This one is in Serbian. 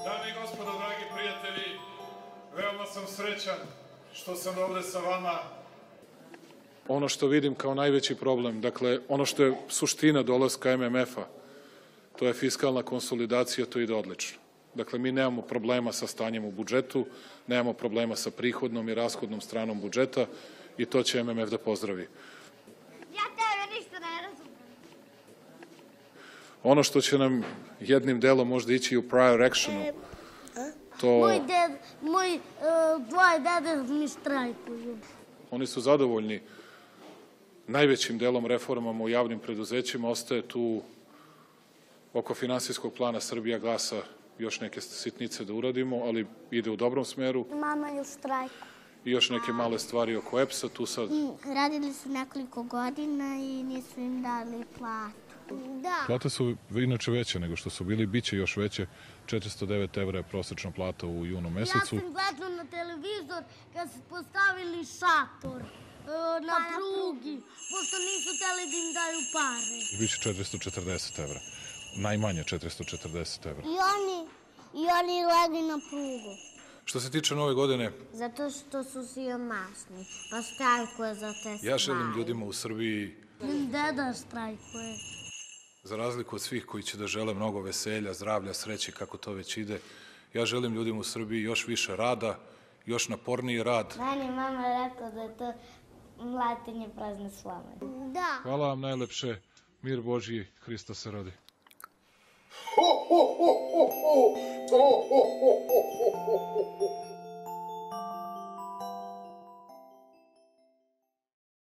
Dame i gospodo, dragi prijatelji, veoma sam srećan što sam ovde sa vama. Ono što vidim kao najveći problem, dakle, ono što je suština dolaska MMF-a, to je fiskalna konsolidacija, to ide odlično. Dakle, mi nemamo problema sa stanjem u budžetu, nemamo problema sa prihodnom i rashodnom stranom budžeta i to će MMF da pozdravi. Ja tebe ništa ne razumem. Ono što će nam jednim delom možda ići u prior actionu, to... Moj dvoje dede mi štrajkuju. Oni su zadovoljni najvećim delom reformama u javnim preduzećima, ostaje tu oko finansijskog plana Srbijagasa još neke sitnice da uradimo, ali ide u dobrom smeru. Mama je u štrajku. I još neke male stvari oko EPS-a, tu sad... Radili su nekoliko godina i nisu im dali platu. Da. Plate su inače veće nego što su bili, bit će još veće. 409 evra je prosečna plata u junu mesecu. Ja sam gledala na televizor kad su postavili šator na prugi, pošto nisu hteli da im daju pare. Biće 440 evra. Najmanje 440 evra. I oni legli na prugu. Što se tiče nove godine... Zato što su siromašni, pa štrajkuje za te stvari. Ja želim ljudima u Srbiji... Deda štrajkuje. Za razliku od svih koji će da žele mnogo veselja, zdravlja, sreće, kako to već ide, ja želim ljudima u Srbiji još više rada, još naporniji rad. Meni mama rekla da je to mlatenje prazne slame. Da. Hvala vam najlepše. Mir Božji, Hristos se rodi. Ho, ho, ho, ho, ho. Ho, ho, ho, ho, ho, ho.